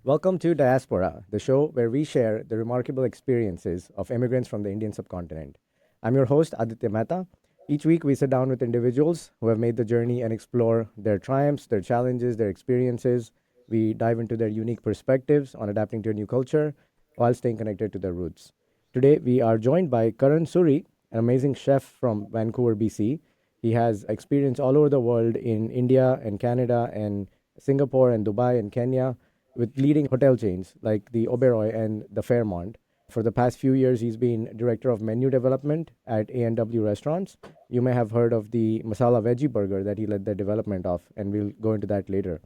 Welcome to Diaspora, the show where we share the remarkable experiences of immigrants from the Indian subcontinent. I'm your host, Aditya Mehta. Each week, we sit down with individuals who have made the journey and explore their triumphs, their challenges, their experiences. We dive into their unique perspectives on adapting to a new culture while staying connected to their roots. Today, we are joined by Karan Suri, an amazing chef from Vancouver, BC. He has experience all over the world in India and Canada and Singapore and Dubai and Kenya with leading hotel chains like the Oberoi and the Fairmont. For the past few years, he's been director of menu development at A&W restaurants. You may have heard of the Masala Veggie burger that he led the development of, and we'll go into that later.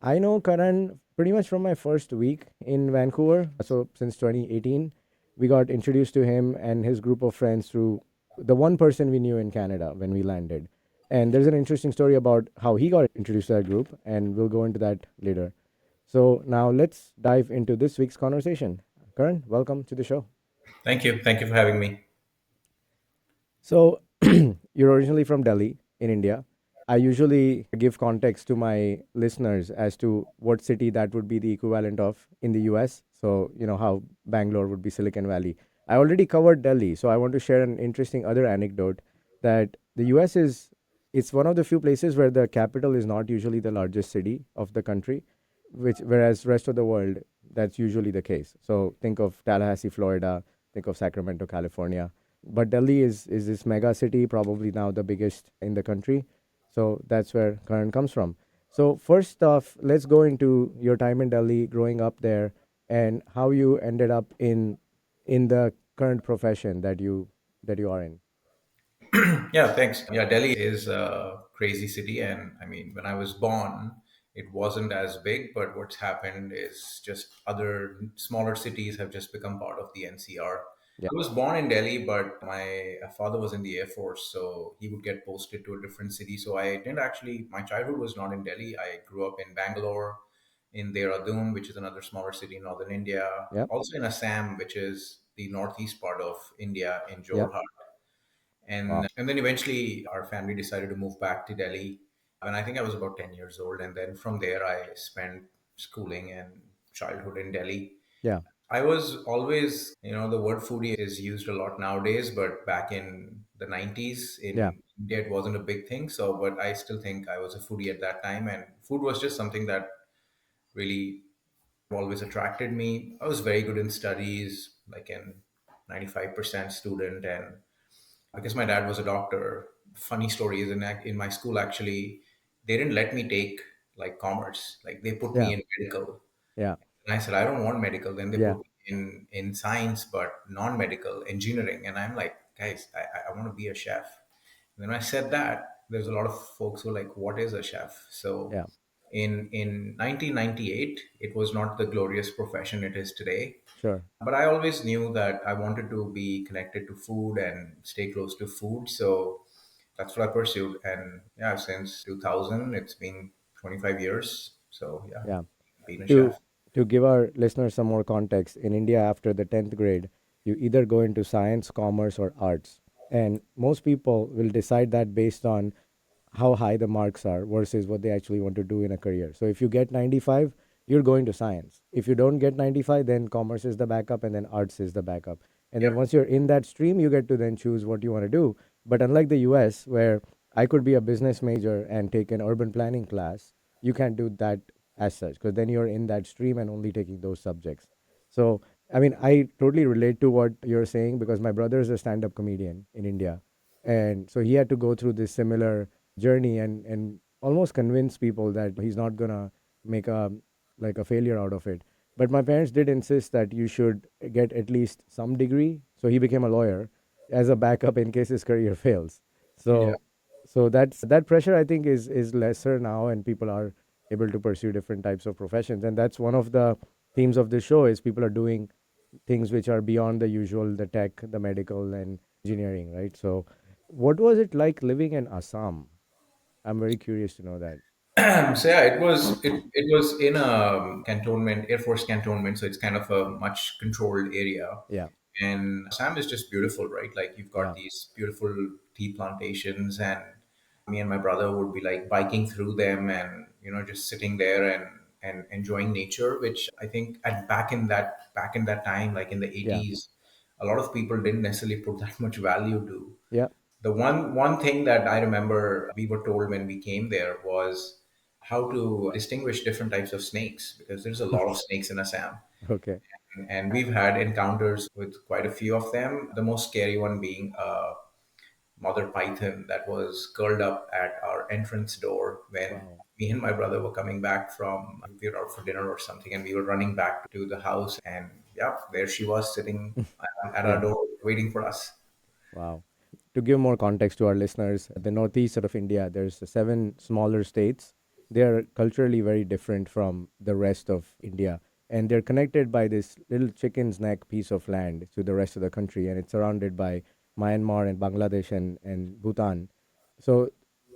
I know Karan pretty much from my first week in Vancouver. So since 2018, we got introduced to him and his group of friends through the one person we knew in Canada when we landed. And there's an interesting story about how he got introduced to that group, and we'll go into that later. So now let's dive into this week's conversation. Karan, welcome to the show. Thank you. Thank you for having me. So you're originally from Delhi in India. I usually give context to my listeners as to what city that would be the equivalent of in the US. So, how Bangalore would be Silicon Valley. I already covered Delhi, so I want to share an interesting other anecdote that the US is it's one of the few places where the capital is not usually the largest city of the country, which whereas rest of the world that's usually the case. So think of Tallahassee, Florida, think of Sacramento, California, but Delhi is this mega city, probably now the biggest in the country. So that's where Karan comes from. So first off, let's go into your time in Delhi, growing up there, and how you ended up in the current profession that you are in. Yeah, thanks. Yeah, Delhi is a crazy city. And I mean, when I was born, it wasn't as big, but what's happened is just other smaller cities have just become part of the NCR. Yeah, I was born in Delhi, but my father was in the Air Force, so he would get posted to a different city. So I didn't actually, my childhood was not in Delhi. I grew up in Bangalore, in Dehradun, which is another smaller city in northern India, yeah, also in Assam, which is the northeast part of India, in yeah. Jorhat. Wow. And then eventually our family decided to move back to Delhi. And I think I was about 10 years old. And then from there, I spent schooling and childhood in Delhi. Yeah, I was always, the word foodie is used a lot nowadays, but back in the 90s yeah, in India, it wasn't a big thing. So, but I still think I was a foodie at that time. And food was just something that really always attracted me. I was very good in studies, like in 95% student. And because my dad was a doctor, funny story is in my school, actually, they didn't let me take like commerce. Like they put yeah, me in medical. yeah, And I said, I don't want medical. Then they yeah, put me in science, but non-medical engineering. And I'm like, guys, I want to be a chef. And when I said that, there's a lot of folks who are like, what is a chef? So yeah. in 1998, it was not the glorious profession it is today. Sure. But I always knew that I wanted to be connected to food and stay close to food. So that's what I pursued. And yeah, since 2000, it's been 25 years. So yeah, Yeah. being a To chef. to give our listeners some more context, in India after the 10th grade, you either go into science, commerce, or arts. And most people will decide that based on how high the marks are versus what they actually want to do in a career. So if you get 95, you're going to science. If you don't get 95, then commerce is the backup and then arts is the backup. And then Yep. once you're in that stream, you get to then choose what you want to do. But unlike the US, where I could be a business major and take an urban planning class, you can't do that as such because then you're in that stream and only taking those subjects. So, I mean, I totally relate to what you're saying because my brother is a stand up comedian in India. And so he had to go through this similar journey and almost convince people that he's not gonna make a like a failure out of it. But my parents did insist that you should get at least some degree. So he became a lawyer as a backup in case his career fails. Yeah. So that pressure I think is lesser now, and people are able to pursue different types of professions. And that's one of the themes of this show is people are doing things which are beyond the usual, the tech, the medical, and engineering, right? So, what was it like living in Assam? I'm very curious to know that. So yeah, it was in a cantonment, Air Force cantonment, so it's kind of a much controlled area. Yeah, And Assam is just beautiful, right? Like you've got yeah, these beautiful tea plantations, and me and my brother would be like biking through them, and just sitting there and and enjoying nature, which I think at back in that time, like in the Yeah. 80s, a lot of people didn't necessarily put that much value to. Yeah. The one thing that I remember we were told when we came there was how to distinguish different types of snakes, because there's a lot of snakes in Assam. Okay. And we've had encounters with quite a few of them. The most scary one being a mother python that was curled up at our entrance door when Wow. me and my brother were coming back from, we were out for dinner or something, and we were running back to the house, and yeah, there she was sitting at our Yeah. door waiting for us. Wow. To give more context to our listeners, the northeast of India, there's seven smaller states. They are culturally very different from the rest of India. And they're connected by this little chicken's neck piece of land to the rest of the country. And it's surrounded by Myanmar and Bangladesh and Bhutan. So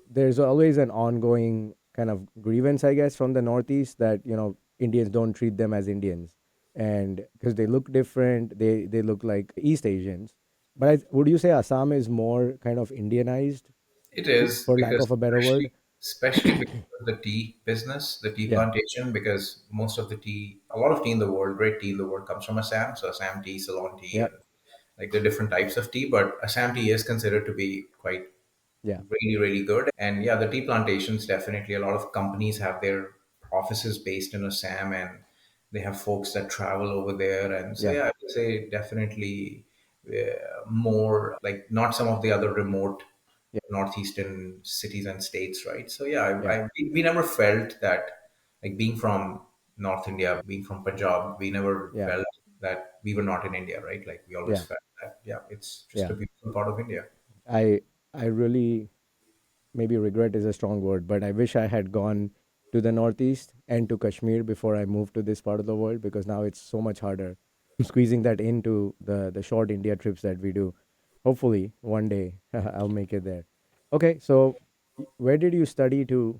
there's always an ongoing kind of grievance, I guess, from the northeast that, Indians don't treat them as Indians. And because they look different, they look like East Asians, but would you say Assam is more kind of Indianized, It is for lack because of a better word? especially because of the tea business, the tea Yeah, plantation, because most of the tea, a lot of tea in the world, great tea in the world comes from Assam. So Assam tea, Ceylon tea, yeah, and like the different types of tea. But Assam tea is considered to be quite yeah, really, really good. And yeah, the tea plantations, definitely a lot of companies have their offices based in Assam, and they have folks that travel over there. And so yeah, yeah, I would say definitely more like not some of the other remote yeah, northeastern cities and states, right? So yeah, yeah, we never felt that, like being from North India, being from Punjab, we never yeah, felt that we were not in India, right? Like we always yeah, felt that yeah, it's just yeah. a beautiful part of India. I I really, maybe regret is a strong word, but I wish I had gone to the Northeast and to Kashmir before I moved to this part of the world, because now it's so much harder squeezing that into the short India trips that we do. Hopefully, one day I'll make it there. Okay, so where did you study to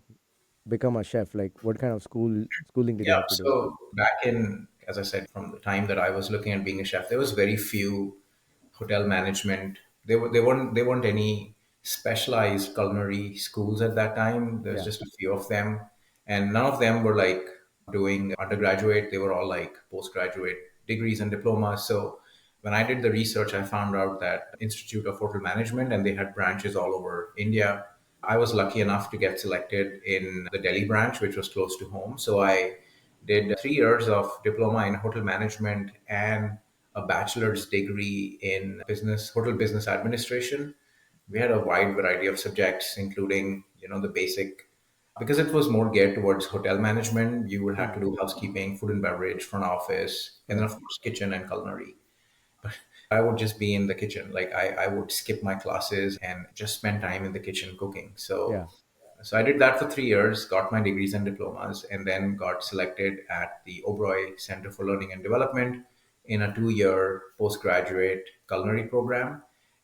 become a chef? Like, what kind of schooling did you Yeah. have to do? So back in, as I said, from the time that I was looking at being a chef, there was very few hotel management. They weren't any specialized culinary schools at that time. There's Yeah. just a few of them, and none of them were like doing undergraduate. They were all like postgraduate degrees and diplomas. So when I did the research, I found out that Institute of Hotel Management, and they had branches all over India. I was lucky enough to get selected in the Delhi branch, which was close to home. So I did 3 years of diploma in hotel management and a bachelor's degree in hotel business administration. We had a wide variety of subjects, including, the basic, because it was more geared towards hotel management. You would have to Hmm. do housekeeping, food and beverage, front office, and then Right. of course kitchen and culinary. I would just be in the kitchen. Like I would skip my classes and just spend time in the kitchen cooking. Yeah. So I did that for 3 years, got my degrees and diplomas, and then got selected at the Oberoi Center for Learning and Development in a 2 year postgraduate culinary program.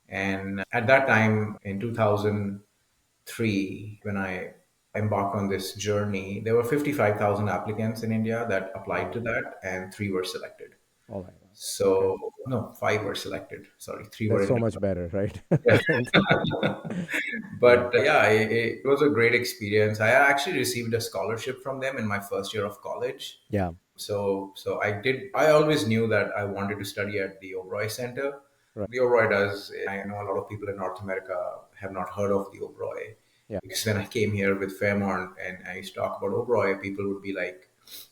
And at that time, in 2003, when I embarked on this journey, there were 55,000 applicants in India that applied Wow. to that, and three were selected. All right. Okay. So, no, five were selected. Sorry, three were That's in. so much better, right? Yeah. But yeah, it was a great experience. I actually received a scholarship from them in my first year of college. Yeah. So I always knew that I wanted to study at the Oberoi Center. Right. The Oberoi does, I know a lot of people in North America have not heard of the Oberoi, Yeah. because when I came here with Fairmont and I used to talk about Oberoi, people would be like,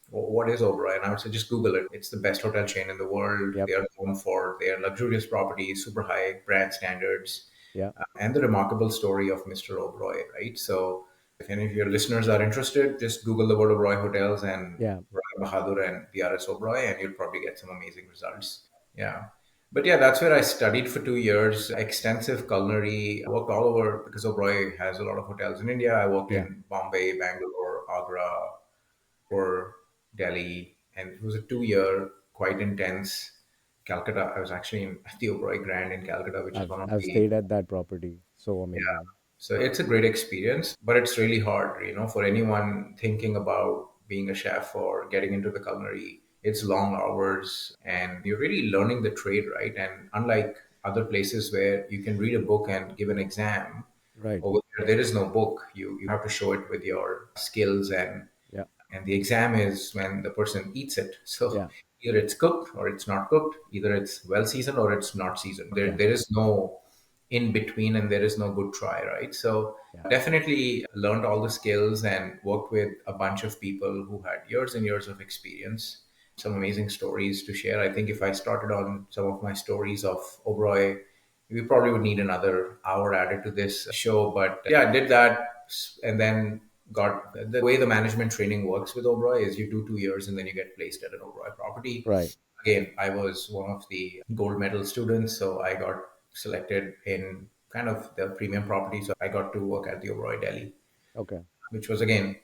what is Oberoi? And I would say, just Google it. It's the best hotel chain in the world. Yep. They are known for their luxurious properties, super high brand standards, Yeah. and the remarkable story of Mr. Oberoi, right? So, if any of your listeners are interested, just Google the word Oberoi Hotels and Yeah. Rai Bahadur and PRS Oberoi, and you'll probably get some amazing results. Yeah. But yeah, that's where I studied for 2 years, extensive culinary. I worked all over because Oberoi has a lot of hotels in India. I worked Yeah. in Bombay, Bangalore, Agra, or Delhi, and it was a 2 year, quite intense. Calcutta. I was actually in the Oberoi Grand in Calcutta, which is I've one of I've the, stayed at that property. So yeah. amazing. So it's a great experience, but it's really hard, for anyone thinking about being a chef or getting into the culinary. It's long hours and you're really learning the trade, right? And unlike other places where you can read a book and give an exam, Right. over there is no book. You have to show it with your skills and Yeah. and the exam is when the person eats it. So Yeah. either it's cooked or it's not cooked, either it's well seasoned or it's not seasoned. There, Okay. there is no in between, and there is no good try, right? So Yeah. definitely learned all the skills and worked with a bunch of people who had years and years of experience. Some amazing stories to share. I think if I started on some of my stories of Oberoi, we probably would need another hour added to this show. But yeah, I did that, and then got the way the management training works with Oberoi is you do 2 years and then you get placed at an Oberoi property. Right. Again, I was one of the gold medal students, so I got selected in kind of the premium property. So I got to work at the Oberoi Delhi, Okay. which was again,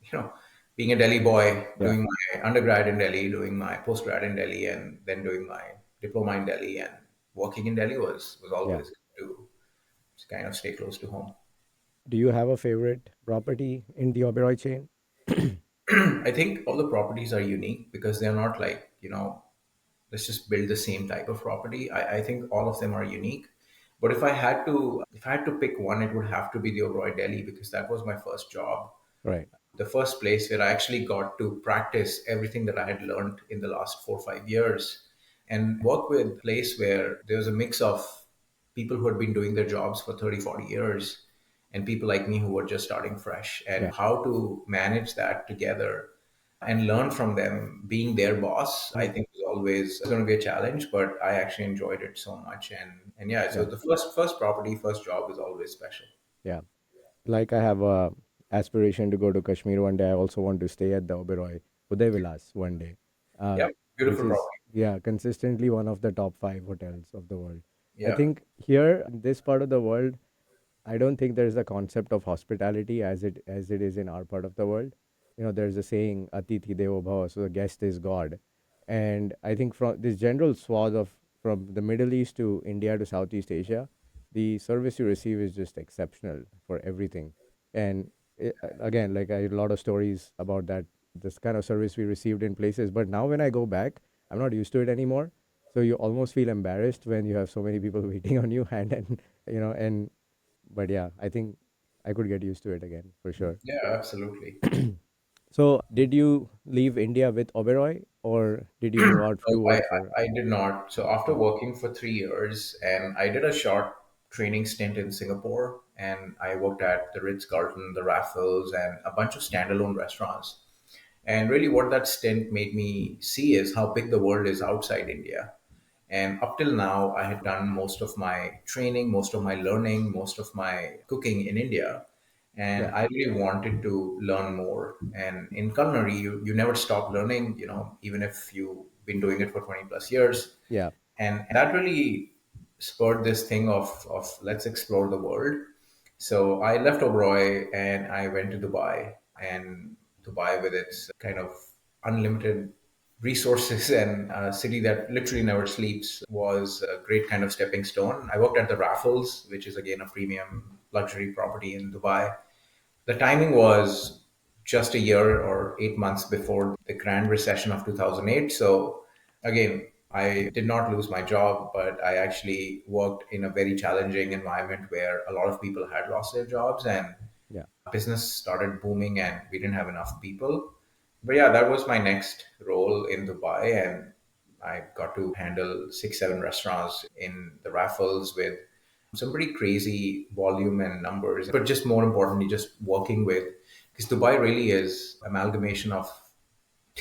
you know, being a Delhi boy, Yeah. doing my undergrad in Delhi, doing my postgrad in Delhi, and then doing my diploma in Delhi and working in Delhi was Yeah. always to kind of stay close to home. Do you have a favorite property in the Oberoi chain? I think all the properties are unique because they're not like, let's just build the same type of property. I think all of them are unique. But if I had to pick one, it would have to be the Oberoi Delhi because that was my first job, Right. the first place where I actually got to practice everything that I had learned in the last 4 or 5 years and work with a place where there was a mix of people who had been doing their jobs for 30, 40 years and people like me who were just starting fresh, and Yeah. how to manage that together and learn from them being their boss. I Mm. think was always going to be a challenge, but I actually enjoyed it so much. And yeah, so Yeah. the first property, first job is always special. Yeah. Like I have a aspiration to go to Kashmir one day. I also want to stay at the Oberoi Uday Vilas one day, uh, Yeah, which beautiful is property. yeah consistently one of the top five hotels of the world. I Yeah. think here in this part of the world, I don't think there's a concept of hospitality as it is in our part of the world. There's a saying "Atithi Devo Bhava," so the guest is God, and I think from this general swath of from the Middle East to India to Southeast Asia, the service you receive is just exceptional for everything. And again, like I had a lot of stories about that this kind of service we received in places. But now when I go back, I'm not used to it anymore. So you almost feel embarrassed when you have so many people waiting on you, and but yeah, I think I could get used to it again for sure. Yeah, absolutely. So, did you leave India with Oberoi, or did you move out No, to I, work for? I I did not. So after Yeah, working for 3 years, and I did a short training stint in Singapore, and I worked at the Ritz Carlton, the Raffles, and a bunch of standalone restaurants. And really, what that stint made me see is how big the world is outside India. And up till now, I had done most of my training, most of my learning, most of my cooking in India. And yeah, I really wanted to learn more. And in culinary, you never stop learning, even if you've been doing it for 20 plus years. yeah, And that really spurred this thing of let's explore the world. So I left Oberoi and I went to Dubai. And Dubai, with its kind of unlimited resources and a city that literally never sleeps, was a great kind of stepping stone. I worked at the Raffles, which is again a premium luxury property in Dubai. The timing was just a year or 8 months before the grand recession of 2008. So, again, I did not lose my job, but I actually worked in a very challenging environment where a lot of people had lost their jobs and yeah, business started booming and we didn't have enough people. But yeah, that was my next role in Dubai, and I got to handle 6, 7 restaurants in the Raffles with some pretty crazy volume and numbers. But just more importantly, just working with, because Dubai really is amalgamation of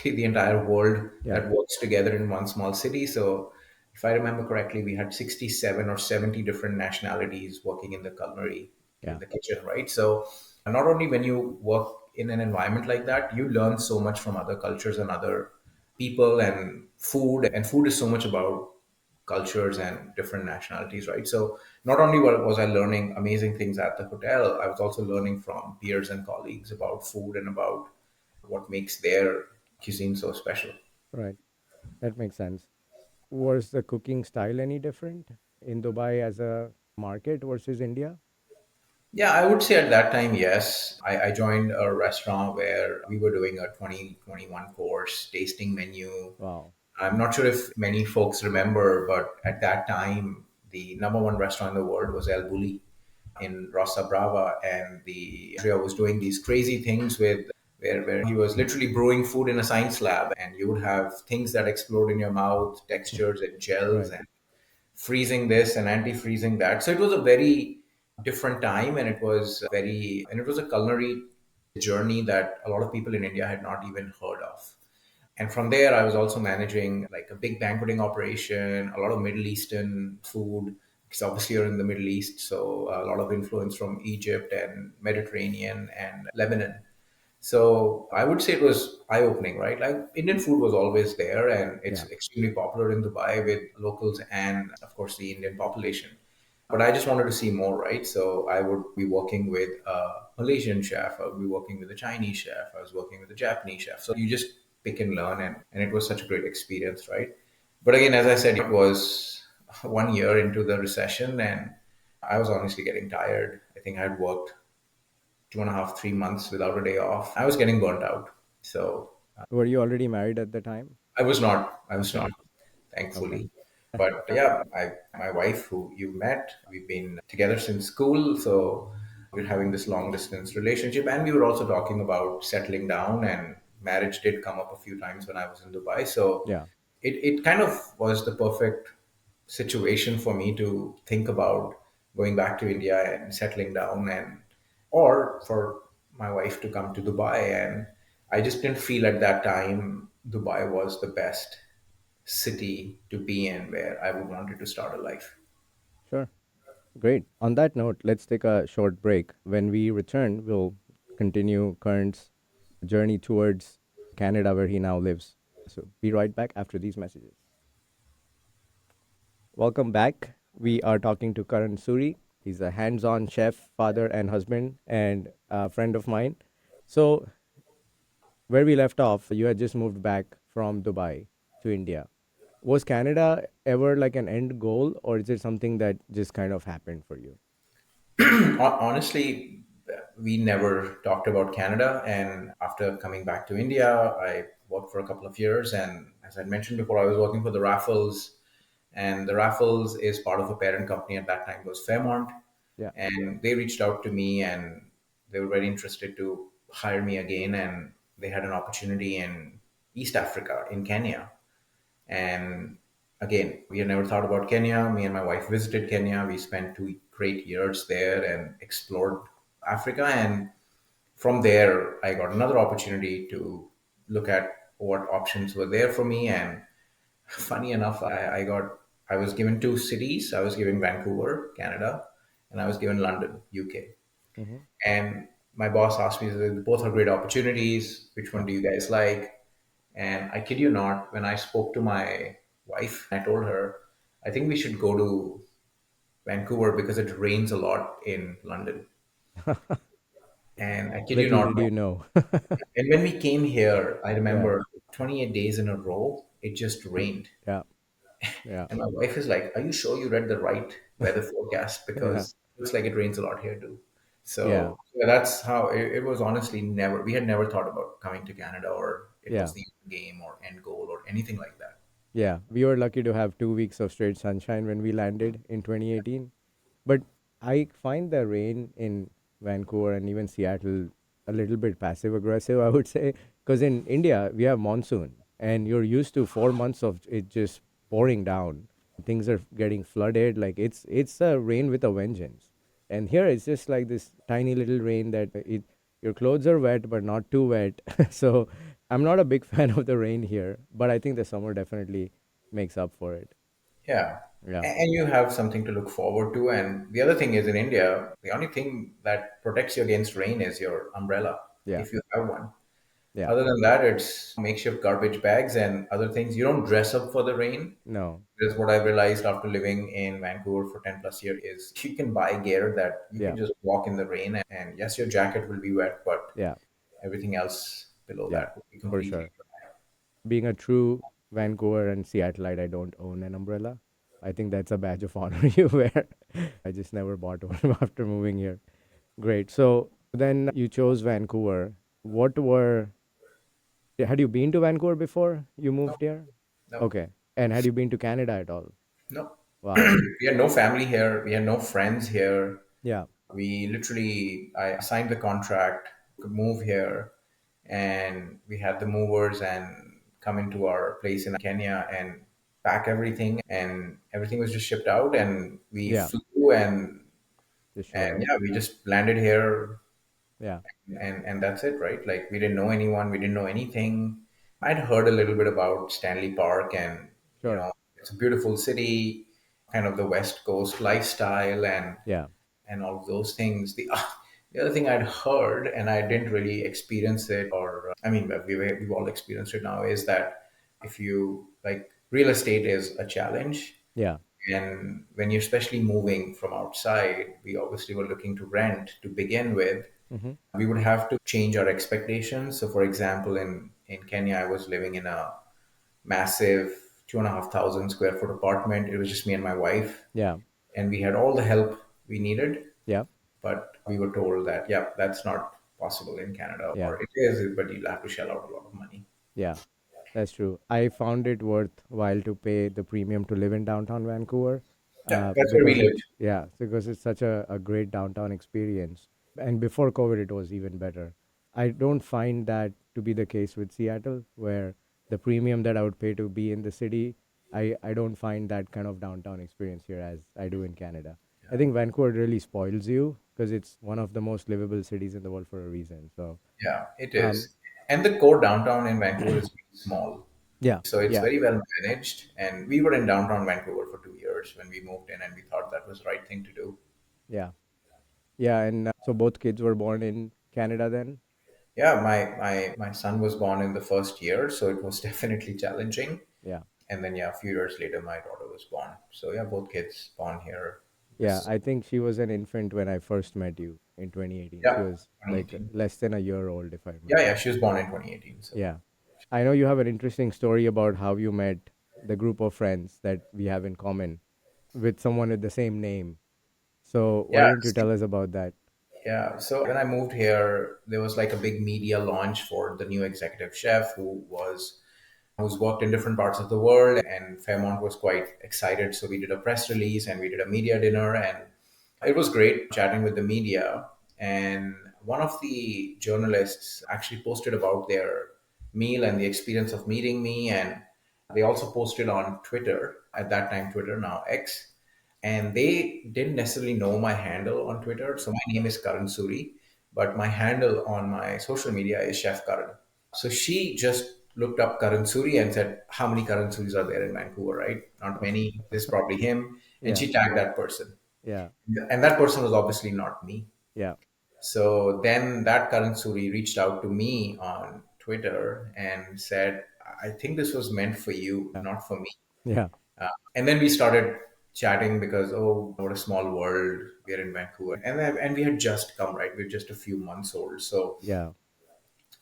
the entire world yeah, that works together in one small city. So if I remember correctly, we had 67 or 70 different nationalities working in the culinary, in yeah, the kitchen, right? So not only when you work in an environment like that, you learn so much from other cultures and other people and food is so much about cultures and different nationalities, right? So not only was I learning amazing things at the hotel, I was also learning from peers and colleagues about food and about what makes their cuisine so special. right. That makes sense. Was the cooking style any different in Dubai as a market versus India? Yeah, I would say at that time, yes. I joined a restaurant where we were doing a 2021 course tasting menu. Wow. I'm not sure if many folks remember, but at that time, the number one restaurant in the world was El Bulli in Rossa Brava, and the Adria was doing these crazy things with where he was literally brewing food in a science lab, and you would have things that explode in your mouth, textures and gels, Right. and freezing this and anti-freezing that. So it was a very different time, and it was a culinary journey that a lot of people in India had not even heard of. And from there, I was also managing like a big banqueting operation, a lot of Middle Eastern food. Because obviously you're in the Middle East, so a lot of influence from Egypt and Mediterranean and Lebanon. So I would say it was eye-opening, right? Like Indian food was always there, and Yeah. it's extremely popular in Dubai with locals and, of course, the Indian population. But I just wanted to see more, right? So I would be working with a Malaysian chef, I would be working with a Chinese chef, I was working with a Japanese chef. So you just pick and learn, and it was such a great experience, right? But again, as I said, it was 1 year into the recession, and I was honestly getting tired. I think I had worked 2.5, 3 months without a day off. I was getting burnt out. So Were you already married at the time? I was not. I was Okay. not, Okay. thankfully. But yeah, my wife, who you met, we've been together since school. So we're having this long distance relationship. And we were also talking about settling down, and marriage did come up a few times when I was in Dubai. So Yeah. it kind of was the perfect situation for me to think about going back to India and settling down, and or for my wife to come to Dubai. And I just didn't feel at that time Dubai was the best city to be in where I would wanted to start a life. Sure. Great. On that note, let's take a short break. When we return, we'll continue Karan's journey towards Canada, where he now lives. So be right back after these messages. Welcome back. We are talking to Karan Suri. He's a hands on chef, father, and husband, and a friend of mine. So, where we left off, you had just moved back from Dubai to India. Was Canada ever like an end goal, or is it something that just kind of happened for you? Honestly, we never talked about Canada. And after coming back to India, I worked for a couple of years. And as I mentioned before, I was working for the Raffles. And the Raffles is part of a parent company at that time, it was Fairmont. Yeah. And they reached out to me, and they were very interested to hire me again. And they had an opportunity in East Africa, in Kenya. And again, we had never thought about Kenya. Me and my wife visited Kenya. We spent 2 great years there and explored Africa. And from there, I got another opportunity to look at what options were there for me. And funny enough, I was given two cities. I was given Vancouver, Canada, and I was given London, UK. Mm-hmm. And my boss asked me, both are great opportunities. Which one Yeah. do you guys like? And I kid you not, when I spoke to my wife, I told her, I think we should go to Vancouver because it rains a lot in London. And I kid you Little not, did you know. and when we came here, I Yeah. remember 28 days in a row, it just rained. Yeah. Yeah. And my wife is like, are you sure you read the right weather forecast? Yeah. Because it looks like it rains a lot here too. Yeah. So yeah, that's how it was. Honestly, we had never thought about coming to Canada, or it Yeah. was the end game or end goal or anything like that. Yeah. We were lucky to have 2 weeks of straight sunshine when we landed in 2018. But I find the rain in Vancouver and even Seattle a little bit passive aggressive, I would say. Because in India, we have monsoon and you're used to 4 months of it just pouring down. Things are getting flooded. Like it's a rain with a vengeance. And here it's just like this tiny little rain that your clothes are wet but not too wet. So I'm not a big fan of the rain here, but I think the summer definitely makes up for it. Yeah. Yeah. And you have something to look forward to. And the other thing is, in India, the only thing that protects you against rain is your umbrella, Yeah. if you have one. Yeah. Other than that, it's makeshift garbage bags and other things. You don't dress up for the rain. No. That's what I realized after living in Vancouver for 10 plus years is you can buy gear that you can Yeah. just walk in the rain, and yes, your jacket will be wet, but Yeah. everything else below Yeah, that will be for completely sure. Being a true Vancouver and Seattleite, I don't own an umbrella. I think that's a badge of honor you wear. I just never bought one after moving here. Great. So then you chose Vancouver. What were, had you been to Vancouver before you no, moved here? no, Okay. And had you been to Canada at all? no. Wow. We had no family here. We had no friends here. Yeah. We literally, I signed the contract, could move here. and we had the movers and come into our place in Kenya and pack everything, and everything was just shipped out, and we Yeah. flew, Just showed and up. yeah, we just landed here, Yeah. and that's it, right? Like we didn't know anyone, we didn't know anything. I'd heard a little bit about Stanley Park, and Sure. it's a beautiful city, kind of the West Coast lifestyle, Yeah. and all of those things. The other thing I'd heard, and I didn't really experience it, or I mean, we've all experienced it now, is that if you like, real estate is a challenge. Yeah. And when you're especially moving from outside, we obviously were looking to rent to begin with. Mm-hmm. We would have to change our expectations. So, for example, in Kenya, I was living in a massive 2,500 square foot apartment. It was just me and my wife, Yeah. and we had all the help we needed. Yeah. But we were told that, yeah, that's not possible in Canada, Yeah. or it is, but you'll have to shell out a lot of money. Yeah. That's true. I found it worthwhile to pay the premium to live in downtown Vancouver, Yeah, that's where we because lived. it's such a great downtown experience. And before COVID, it was even better. I don't find that to be the case with Seattle, where the premium that I would pay to be in the city, I don't find that kind of downtown experience here as I do in Canada. I think Vancouver really spoils you because it's one of the most livable cities in the world for a reason. So, Yeah, it um, is. And the core downtown in Vancouver is really small. yeah, So it's yeah, very well managed. And we were in downtown Vancouver for 2 years when we moved in, and we thought that was the right thing to do. yeah. Yeah, and so both kids were born in Canada then? Yeah, my son was born in the first year, so it was definitely challenging. Yeah. And then, yeah, a few years later, my daughter was born. So, yeah, both kids born here. Yeah, This, I think she was an infant when I first met you in 2018. She yeah, was like 2018. less than a year old, if I Yeah, remember. yeah, she was born in 2018. So, Yeah. I know you have an interesting story about how you met the group of friends that we have in common with someone with the same name. So why yeah, don't you tell us about that? yeah. So when I moved here, there was like a big media launch for the new executive chef who's worked in different parts of the world, and Fairmont was quite excited. So we did a press release and we did a media dinner, and it was great chatting with the media. And one of the journalists actually posted about their meal and the experience of meeting me, and they also posted on Twitter, at that time Twitter, now X, and they didn't necessarily know my handle on Twitter. So my name is Karan Suri, but my handle on my social media is Chef Karan. So she just looked up Karan Suri and said, how many Karan Suris are there in Vancouver, right? Not Oh, many. This is probably him. And yeah, she tagged that person. yeah, And that person was obviously not me. yeah, So then that Karan Suri reached out to me on Twitter and said, I think this was meant for you, yeah, not for me. yeah, And then we started chatting because, oh, what a small world. We're in Vancouver. And we had just come, right? We're just a few months old. yeah,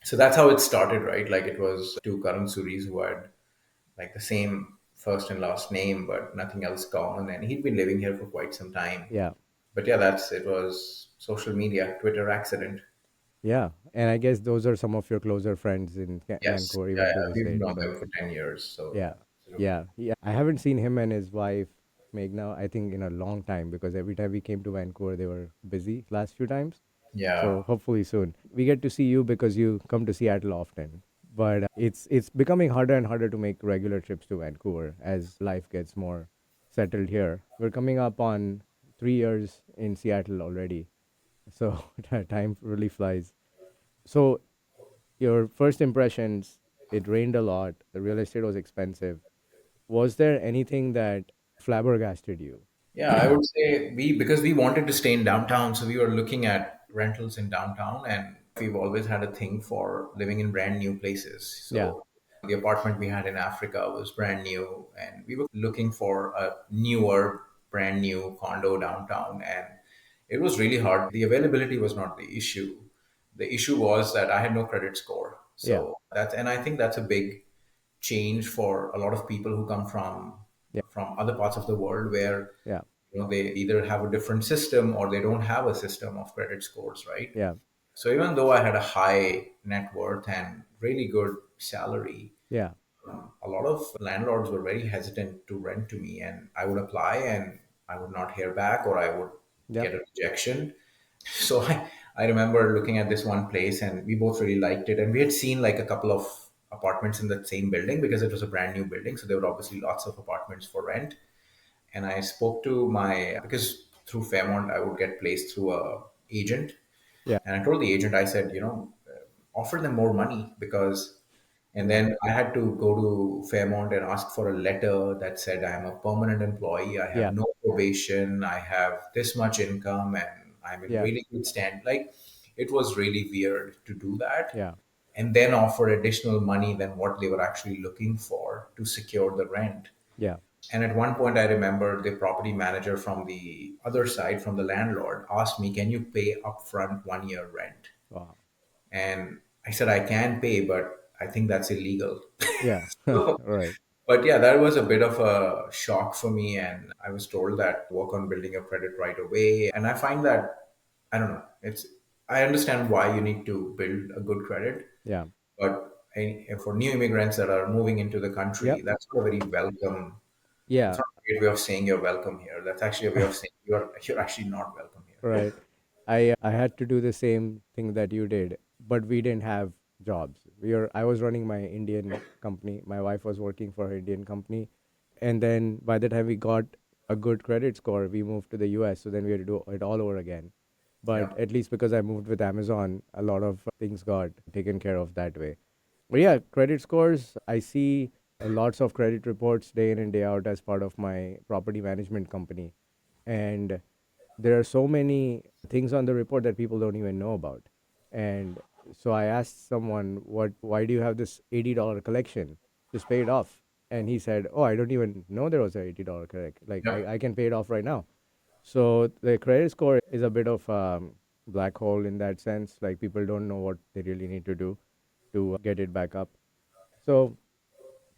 So that's how it started, right? Like it was two Karan Suris who had like the same first and last name, but nothing else common. And he'd been living here for quite some time. yeah, But yeah, it was social media, Twitter accident. yeah. And I guess those are some of your closer friends in Yes. Vancouver Yeah, even to yeah. this We've date. known So them for 10 years. So yeah, yeah, absolutely. yeah, yeah. I haven't seen him and his wife Meghna, I think, in a long time because every time we came to Vancouver, they were busy last few times. Yeah. So hopefully soon we get to see you because you come to Seattle often. But it's becoming harder and harder to make regular trips to Vancouver as life gets more settled here. We're coming up on 3 years in Seattle already, so time really flies. So your first impressions, it rained a lot. The real estate was expensive. Was there anything that flabbergasted you? Yeah, I would say because we wanted to stay in downtown, so we were looking at rentals in downtown, and we've always had a thing for living in brand new places. Yeah, So the apartment we had in Africa was brand new, and we were looking for a newer, brand new condo downtown, and it was really hard. The availability was not the issue. The issue was that I had no credit score. yeah, So and I think that's a big change for a lot of people who come yeah, from other parts of the world where yeah, they either have a different system or they don't have a system of credit scores, right? yeah, So even though I had a high net worth and really good salary, yeah, a lot of landlords were very hesitant to rent to me, and I would apply and I would not hear back, or I would yeah, get a rejection. So I remember looking at this one place and we both really liked it. And we had seen like a couple of apartments in that same building because it was a brand new building. So there were obviously lots of apartments for rent. And I spoke to my, because through Fairmont, I would get placed through a agent. Yeah. And I told the agent, I said, offer them more money because, and Mm. then I had to go to Fairmont and ask for a letter that said I'm a permanent employee, I have Yeah. no probation, I have this much income, and I'm in Yeah. really good stand. Like, it was really weird to do that Yeah. and then offer additional money than what they were actually looking for to secure the rent. Yeah. And at one point, I remember the property manager from the other side, from the landlord, asked me, "Can you pay upfront 1 year rent?" Wow. And I said, "I can pay, but I think that's illegal." Yeah. So, Right. but yeah, that was a bit of a shock for me. And I was told that work on building your credit right away. And I find that, I don't know, I understand why you need to build a good credit, Yeah. but for new immigrants that are moving into the country, Yep. that's not a very welcome. That's Yeah. not a great way of saying you're welcome here. That's actually a way of saying you're actually not welcome here. Right. I had to do the same thing that you did, but we didn't have jobs. I was running my Indian company. My wife was working for her Indian company. And then by the time we got a good credit score, we moved to the US. So then we had to do it all over again. But Yeah. at least because I moved with Amazon, a lot of things got taken care of that way. But yeah, credit scores, I see lots of credit reports day in and day out as part of my property management company. And there are so many things on the report that people don't even know about. And so I asked someone, why do you have this $80 collection? Just pay it off. And he said, oh, I don't even know there was a $80 collect. Like, Yeah. I can pay it off right now. So the credit score is a bit of black hole in that sense. Like, people don't know what they really need to do to get it back up. So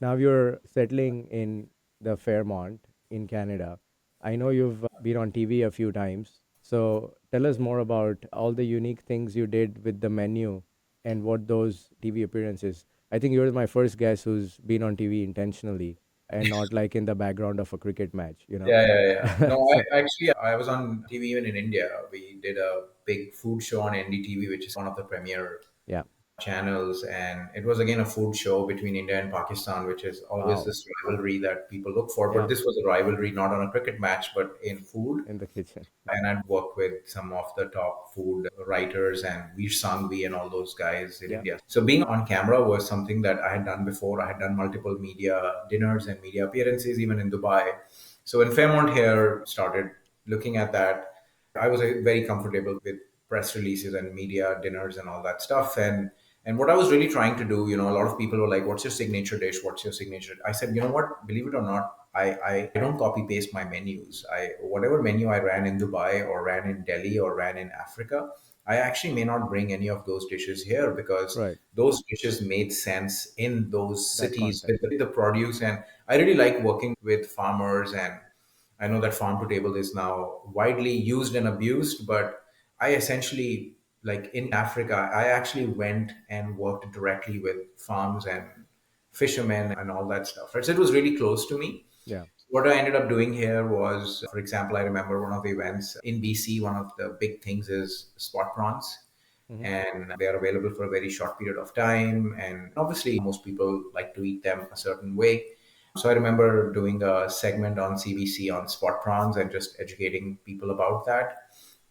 now you're settling in the Fairmont in Canada. I know you've been on TV a few times. So tell us more about all the unique things you did with the menu and what those TV appearances. I think you're my first guest who's been on TV intentionally and not like in the background of a cricket match, you know? Yeah, yeah, yeah. No, So, I was on TV even in India. We did a big food show on NDTV, which is one of the premier yeah. channels, and it was again a food show between India and Pakistan, which is always Wow. this rivalry that people look for. But Yeah. this was a rivalry not on a cricket match, but in food. In the kitchen. And I'd work with some of the top food writers and Veer Sangvi and all those guys in Yeah. India. So being on camera was something that I had done before. I had done multiple media dinners and media appearances, even in Dubai. So when Fairmont here started looking at that, I was very comfortable with press releases and media dinners and all that stuff. And what I was really trying to do, a lot of people were like, "What's your signature dish? What's your signature?" I said, "You know what? Believe it or not, I don't copy paste my menus. Whatever menu I ran in Dubai or ran in Delhi or ran in Africa, I actually may not bring any of those dishes here because Right. those dishes made sense in those That cities with context. the produce. And I really like working with farmers. And I know that farm to table is now widely used and abused, but I essentially, like in Africa, I actually went and worked directly with farms and fishermen and all that stuff. Right? So it was really close to me. Yeah. What I ended up doing here was, for example, I remember one of the events in BC, one of the big things is spot prawns. Hmm. And they are available for a very short period of time. And obviously, most people like to eat them a certain way. So I remember doing a segment on CBC on spot prawns and just educating people about that.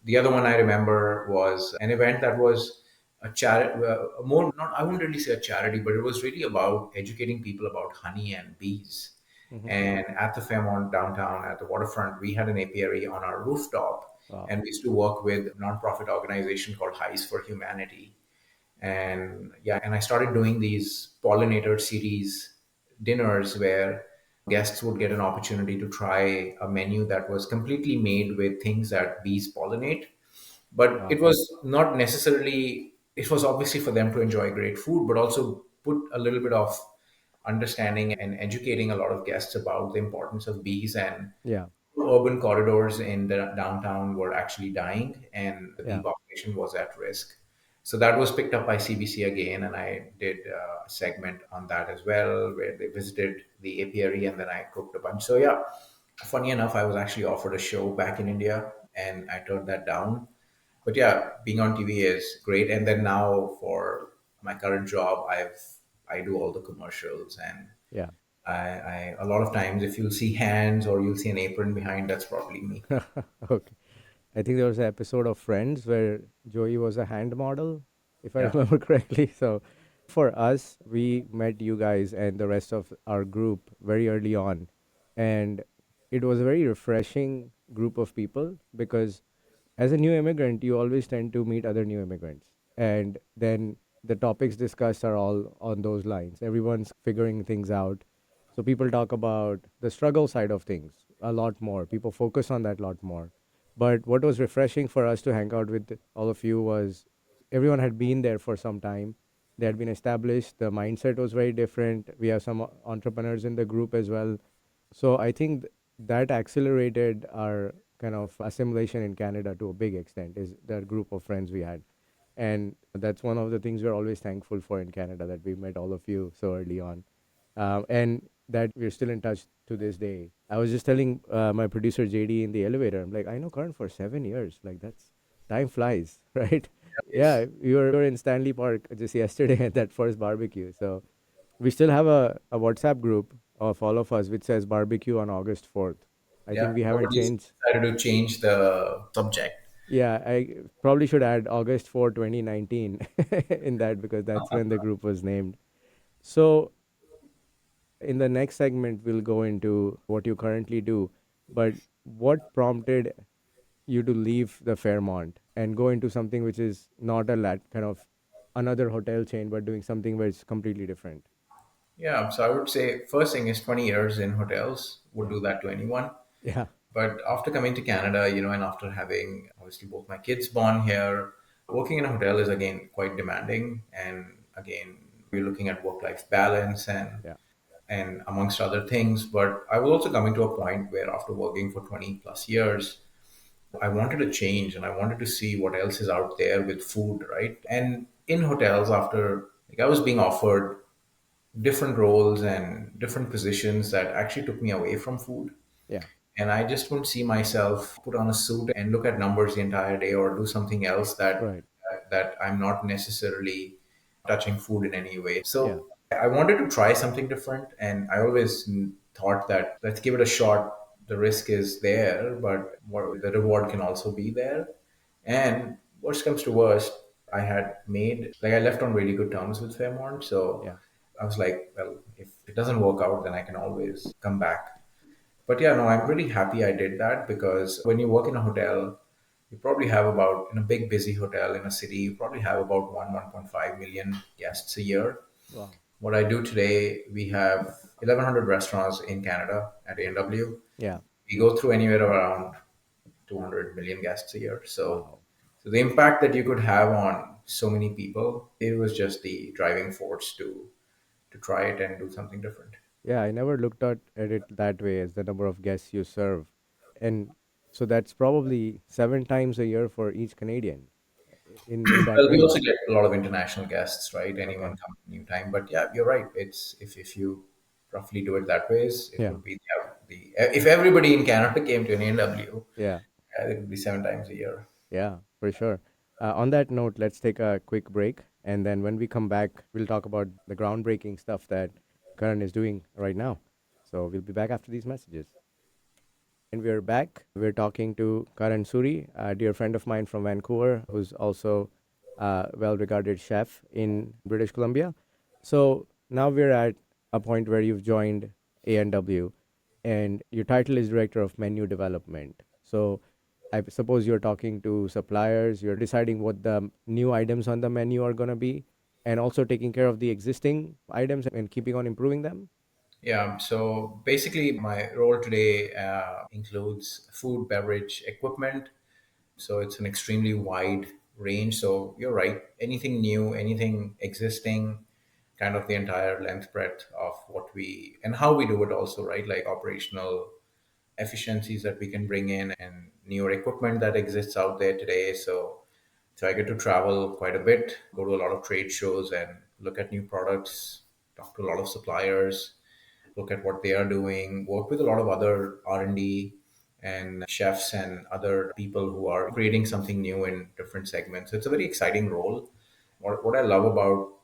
The other one I remember was an event that was a charity, more not I wouldn't really say a charity, but it was really about educating people about honey and bees. Hmm. And at the Fairmont downtown at the waterfront, we had an apiary on our rooftop, Wow. and we used to work with a nonprofit organization called Highs for Humanity. And yeah, and I started doing these pollinator series dinners where guests would get an opportunity to try a menu that was completely made with things that bees pollinate. But it Wow. was not necessarily, it was obviously for them to enjoy great food, but also put a little bit of understanding and educating a lot of guests about the importance of bees. And Yeah. urban corridors in the downtown were actually dying and the bee Yeah. population was at risk. So that was picked up by CBC again, and I did a segment on that as well, where they visited the apiary and then I cooked a bunch. So yeah, funny enough, I was actually offered a show back in India and I turned that down. But yeah, being on TV is great. And then now for my current job, I do all the commercials, and Yeah. I a lot of times if you'll see hands or you'll see an apron behind, that's probably me. Okay. I think there was an episode of Friends where Joey was a hand model, if I Yeah. remember correctly. So for us, we met you guys and the rest of our group very early on. And it was a very refreshing group of people because as a new immigrant, you always tend to meet other new immigrants. And then the topics discussed are all on those lines. Everyone's figuring things out. So people talk about the struggle side of things a lot more. People focus on that a lot more. But what was refreshing for us to hang out with all of you was everyone had been there for some time. They had been established. The mindset was very different. We have some entrepreneurs in the group as well. So I think that accelerated our kind of assimilation in Canada to a big extent, is that group of friends we had. And that's one of the things we're always thankful for in Canada, that we met all of you so early on. And that we're still in touch to this day. I was just telling my producer JD in the elevator, I'm like, I know Karan for 7 years. Like, that's time flies, right? Yes. Yeah, we were in Stanley Park just yesterday at that first barbecue. So we still have a WhatsApp group of all of us which says barbecue on August 4th. I Yeah. think we haven't Nobody's changed. decided to change the subject. Yeah, I probably should add August 4, 2019 in that, because that's when the group was named. So in the next segment, we'll go into what you currently do, but what prompted you to leave the Fairmont and go into something which is not a kind of another hotel chain, but doing something where it's completely different? Yeah. So I would say first thing is 20 years in hotels would Yeah. do that to anyone. Yeah. But after coming to Canada, and after having obviously both my kids born here, working in a hotel is again quite demanding. And again, we're looking at work-life balance Yeah. and amongst other things. But I was also coming to a point where after working for 20 plus years, I wanted to change and I wanted to see what else is out there with food, right? And in hotels, after like I was being offered different roles and different positions that actually took me away from food, Yeah. and I just wouldn't see myself put on a suit and look at numbers the entire day or do something else Right. that I'm not necessarily touching food in any way. Yeah. So I wanted to try something different, and I always thought that let's give it a shot. The risk is there, but the reward can also be there. And worst comes to worst, I had made like I left on really good terms with Fairmont, so Yeah. I was like, well, if it doesn't work out, then I can always come back. But yeah, no, I'm really happy I did that, because when you work in a hotel, you probably have about, in a big busy hotel in a city, you probably have about 1.5 million guests a year. Wow. What I do today, we have 1,100 restaurants in Canada at A&W. Yeah. We go through anywhere around 200 million guests a year. So, Wow. so the impact that you could have on so many people, it was just the driving force to try it and do something different. Yeah, I never looked at it that way, as the number of guests you serve. And so that's probably 7 times a year for each Canadian, in that Well, we also range. get a lot of international guests, right? Okay. Anyone come new time. But yeah, you're right. It's if you roughly do it that ways, it Yeah. would be if everybody in Canada came to an A&W, Yeah. it would be 7 times a year. Yeah, for sure. On that note, let's take a quick break. And then when we come back, we'll talk about the groundbreaking stuff that Karan is doing right now. So we'll be back after these messages. And we're back. We're talking to Karan Suri, a dear friend of mine from Vancouver, who's also a well regarded chef in British Columbia. So now we're at a point where you've joined A&W, and your title is Director of Menu Development. So I suppose you're talking to suppliers, you're deciding what the new items on the menu are going to be, and also taking care of the existing items and keeping on improving them. Yeah. So basically, my role today includes food, beverage, equipment. So it's an extremely wide range. So you're right. Anything new, anything existing, kind of the entire length breadth of what we and how we do it also, right? Like operational efficiencies that we can bring in and newer equipment that exists out there today. So I get to travel quite a bit, go to a lot of trade shows and look at new products, talk to a lot of suppliers, look at what they are doing, work with a lot of other R&D and chefs and other people who are creating something new in different segments. So it's a very exciting role. What I love about,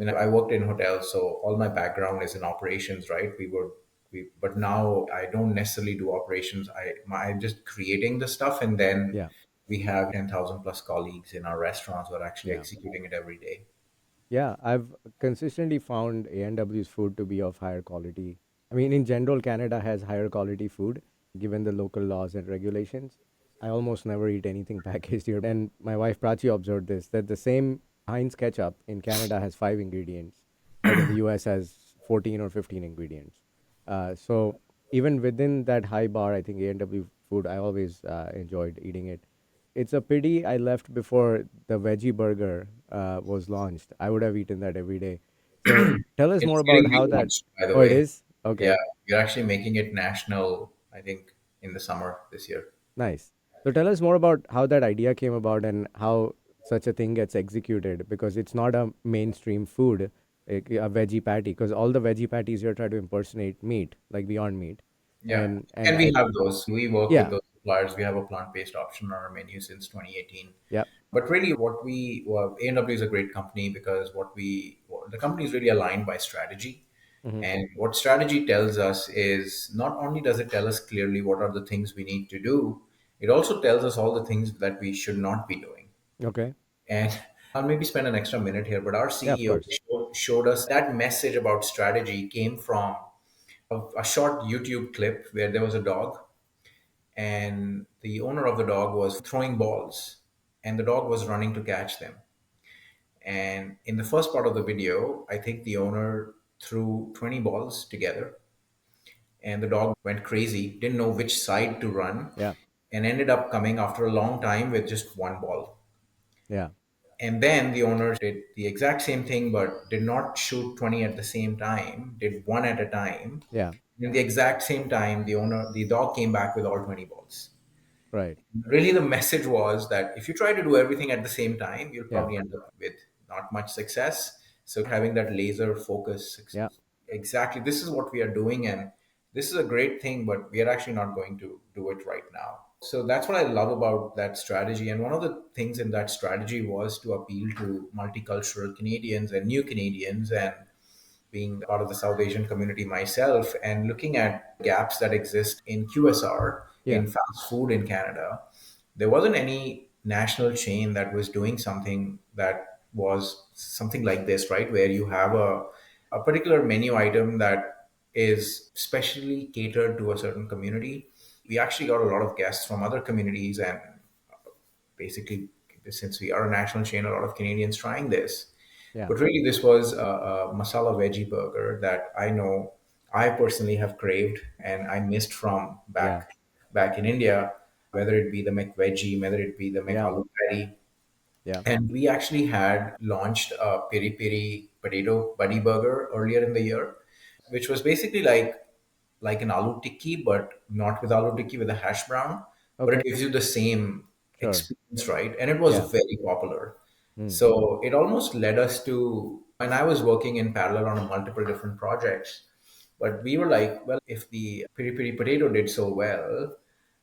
I worked in hotels, so all my background is in operations, right? But now I don't necessarily do operations. I'm just creating the stuff, and then Yeah. we have 10,000 plus colleagues in our restaurants who are actually Yeah. executing it every day. Yeah, I've consistently found A&W's food to be of higher quality. I mean, in general, Canada has higher quality food given the local laws and regulations. I almost never eat anything packaged here. And my wife Prachi observed this that the same Heinz ketchup in Canada has 5 ingredients, but in the US has 14 or 15 ingredients. So even within that high bar, I think A&W food, I always enjoyed eating it. It's a pity I left before the veggie burger was launched. I would have eaten that every day. So tell us more It's about getting how that. relaunched, by the Oh, it way. is? Yeah, Okay, we're actually making it national, I think, in the summer this year. nice. So tell us more about how that idea came about and how such a thing gets executed because it's not a mainstream food, a veggie patty, because all the veggie patties here try to impersonate meat, like Beyond Meat. Yeah. And And we I, have those. We work with yeah, those suppliers. We have a plant-based option on our menu since 2018. yeah, But really, A&W is a great company because the company is really aligned by strategy. hmm, And what strategy tells us is not only does it tell us clearly what are the things we need to do, it also tells us all the things that we should not be doing. okay, And I'll maybe spend an extra minute here, but our yeah, of CEO course, showed us that message about strategy came from a short YouTube clip where there was a dog, and the owner of the dog was throwing balls, and the dog was running to catch them. And in the first part of the video, I think the owner threw 20 balls together, and the dog went crazy, didn't know which side to run, yeah, and ended up coming after a long time with just one ball. yeah, And then the owner did the exact same thing, but did not shoot 20 at the same time, did one at a time. yeah, In the exact same time, the dog came back with all 20 balls. right, Really, the message was that if you try to do everything at the same time, you'll yeah, probably end up with not much success. So having that laser focus, yeah, exactly, this is what we are doing, and this is a great thing, but we are actually not going to do it right now. So that's what I love about that strategy. And one of the things in that strategy was to appeal to multicultural Canadians and new Canadians, and being part of the South Asian community myself and looking at gaps that exist in QSR, yeah, in fast food in Canada, there wasn't any national chain that was doing something that was something like this, right? Where you have a particular menu item that is specially catered to a certain community. We actually got a lot of guests from other communities, and basically, since we are a national chain, a lot of Canadians trying this. yeah, But really, this was a masala veggie burger that I know I personally have craved and I missed from yeah, back in India, whether it be the McVeggie, whether it be the yeah, McAloo patty. yeah, And we actually had launched a peri peri potato buddy burger earlier in the year, which was basically like an aloo tikki, but not with aloo tikki, with a hash brown, but it okay, gives you the same sure, experience, right? And it was yeah, very popular. mm, So it almost led us to, and I was working in parallel on multiple different projects, but we were like, well, if the piri piri potato did so well,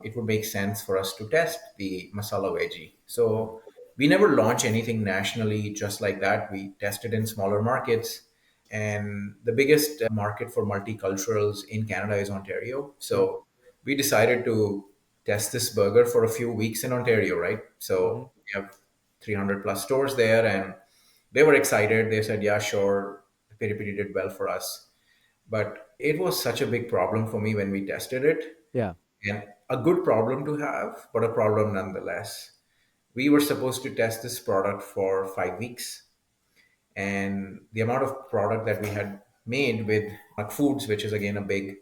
it would make sense for us to test the masala veggie. So we never launched anything nationally just like that. We tested in smaller markets, and the biggest market for multiculturals in Canada is Ontario. yeah, So we decided to test this burger for a few weeks in Ontario, right? hmm, So we have 300 plus stores there, and they were excited. They said, yeah, sure. The piri piri did well for us. But it was such a big problem for me when we tested it, yeah, and a good problem to have, but a problem nonetheless. We were supposed to test this product for 5 weeks, and the amount of product that we had made with foods, which is again a big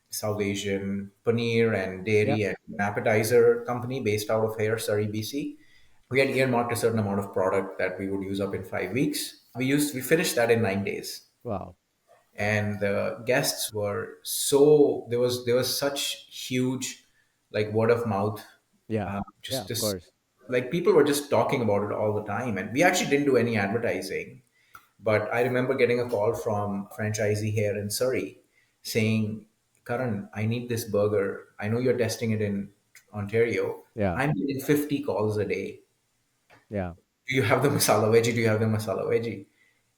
South Asian paneer and yeah, dairy and appetizer company based out of here, Surrey, BC. We had earmarked a certain amount of product that we would use up in 5 weeks. We finished that in 9 days, wow, and the guests were so there was such huge like word of mouth, yeah, yeah, just of this, course, like people were just talking about it all the time, and we actually didn't do any advertising, but I remember getting a call from a franchisee here in Surrey saying, Karan, I need this burger. I know you're testing it in Ontario. Yeah. I'm getting 50 calls a day. Yeah. Do you have the masala veggie? Do you have the masala veggie?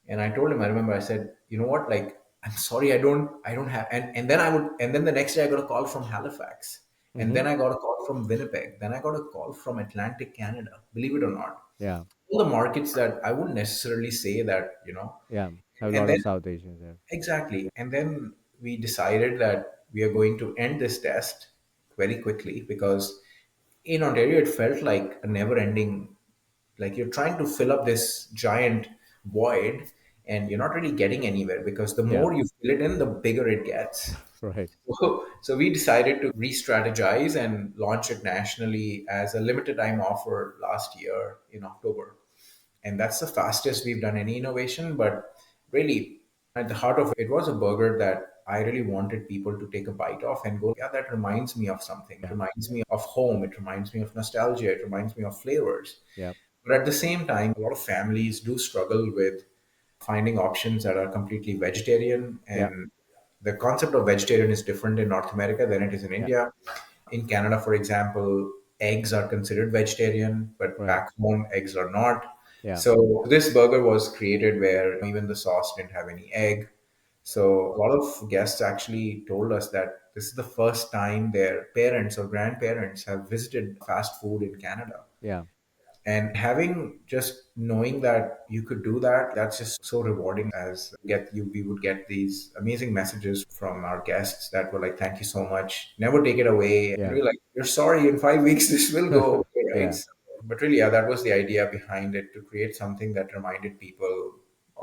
And I told him, I remember I said, you know what, like, I'm sorry, I don't have, and then the next day I got a call from Halifax. And Mm-hmm. then I got a call from Winnipeg. Then I got a call from Atlantic Canada, believe it or not. Yeah. All the markets that I wouldn't necessarily say that, Yeah. Have a and lot then of South Asians there. exactly. And then we decided that we are going to end this test very quickly because in Ontario, it felt like a never ending, like you're trying to fill up this giant void and you're not really getting anywhere because the Yeah. more you fill it in, the bigger it gets. Right. So we decided to re strategize and launch it nationally as a limited time offer last year in October. And that's the fastest we've done any innovation. But really, at the heart of it was a burger that I really wanted people to take a bite of and go, yeah, that reminds me of something. It Yeah. reminds me of home. It reminds me of nostalgia. It reminds me of flavors. Yeah. But at the same time, a lot of families do struggle with finding options that are completely vegetarian. Yeah. And the concept of vegetarian is different in North America than it is in Yeah. India. In Canada, for example, eggs are considered vegetarian, but Right. back home, eggs are not. Yeah. So this burger was created where even the sauce didn't have any egg. So a lot of guests actually told us that this is the first time their parents or grandparents have visited fast food in Canada. Yeah. And having just knowing that you could do that, that's just so rewarding. As get you we would get these amazing messages from our guests that were like, thank you so much, never take it away. And Yeah. we're like, you're sorry, in 5 weeks this will go away, right? Yeah. So, but really, yeah, that was the idea behind it, to create something that reminded people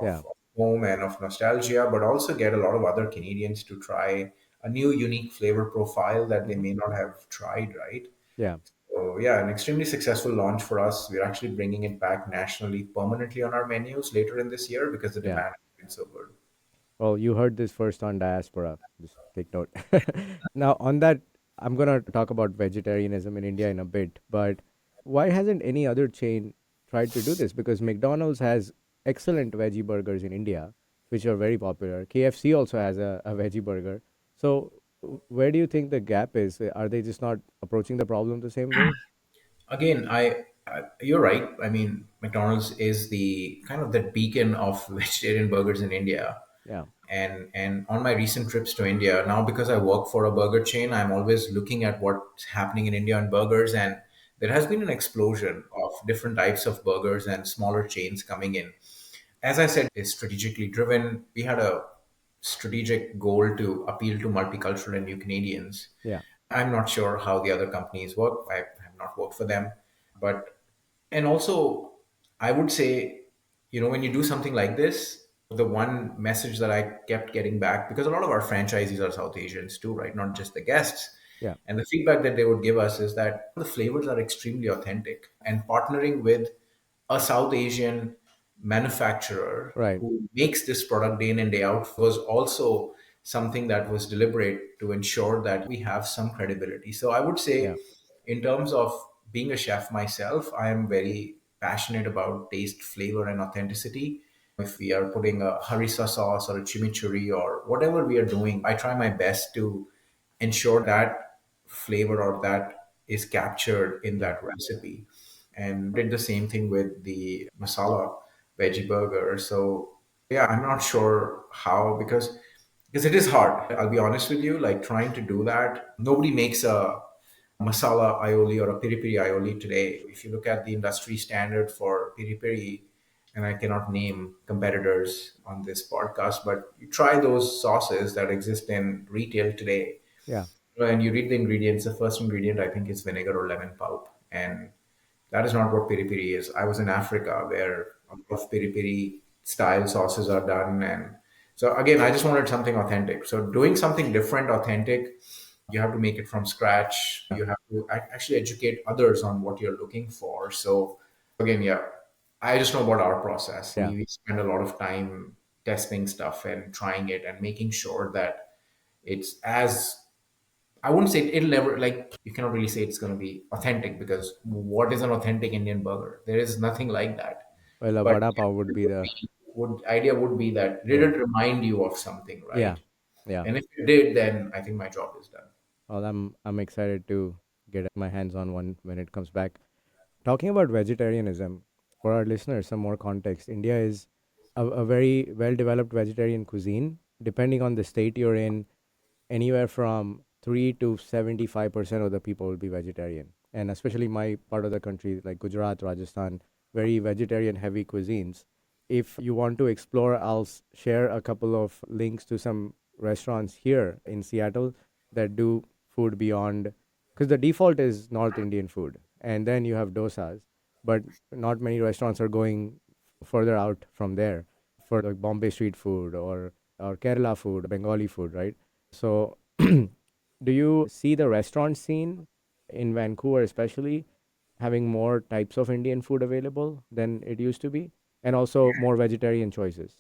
Yeah. of home and of nostalgia, but also get a lot of other Canadians to try a new unique flavor profile that they Mm-hmm. may not have tried, right? Yeah. So yeah, an extremely successful launch for us. We're actually bringing it back nationally permanently on our menus later in this year because the Yeah. demand has been so good. Well, you heard this first on Diaspora. Just take note. Now, on that, I'm going to talk about vegetarianism in India in a bit, but why hasn't any other chain tried to do this? Because McDonald's has excellent veggie burgers in India, which are very popular. KFC also has a veggie burger. So, where do you think the gap is? Are they just not approaching the problem the same way? Again, you're right. I mean, McDonald's is the kind of the beacon of vegetarian burgers in India. Yeah. And on my recent trips to India, now because I work for a burger chain, I'm always looking at what's happening in India on burgers, and there has been an explosion of different types of burgers and smaller chains coming in. As I said, is strategically driven. We had a strategic goal to appeal to multicultural and new Canadians. Yeah. I'm not sure how the other companies work. I have not worked for them. But, and also, I would say, when you do something like this, the one message that I kept getting back, because a lot of our franchisees are South Asians too, right? Not just the guests. Yeah. And the feedback that they would give us is that the flavors are extremely authentic. And partnering with a South Asian manufacturer Right. who makes this product day in and day out was also something that was deliberate to ensure that we have some credibility. So I would Yeah. say, in terms of being a chef myself, I am very passionate about taste, flavor, and authenticity. If we are putting a harissa sauce or a chimichurri or whatever we are doing, I try my best to ensure that flavor or that is captured in Yeah. that recipe. And did the same thing with the masala veggie burger. So yeah, I'm not sure how, because it is hard. I'll be honest with you, like trying to do that. Nobody makes a masala aioli or a piri piri aioli today. If you look at the industry standard for piri piri, and I cannot name competitors on this podcast, but you try those sauces that exist in retail today, Yeah. and you read the ingredients. The first ingredient, I think, is vinegar or lemon pulp, and that is not what piri piri is. I was in Africa where a lot of piri piri style sauces are done, and so again, I just wanted something authentic. So doing something different, authentic, you have to make it from scratch. Yeah. You have to actually educate others on what you're looking for. So again, yeah, I just know about our process. Yeah. We spend a lot of time testing stuff and trying it and making sure that it's as, I wouldn't say it'll never, like, you cannot really say it's going to be authentic, because what is an authentic Indian burger? There is nothing like that. Well, a But vada pav would be the idea would be that did yeah. it remind you of something, Yeah. right? Yeah. And if it did, then I think my job is done. Well, I'm excited to get my hands on one when it comes back. Talking about vegetarianism, for our listeners, some more context. India is a very well developed vegetarian cuisine. Depending on the state you're in, anywhere from 3 to 75% of the people will be vegetarian. And especially my part of the country, like Gujarat, Rajasthan, very vegetarian heavy cuisines. If you want to explore, I'll share a couple of links to some restaurants here in Seattle that do food beyond, because the default is North Indian food. And then you have dosas, but not many restaurants are going further out from there for like Bombay street food or Kerala food, Bengali food, right? So, do you see the restaurant scene in Vancouver, especially, having more types of Indian food available than it used to be, and also more vegetarian choices?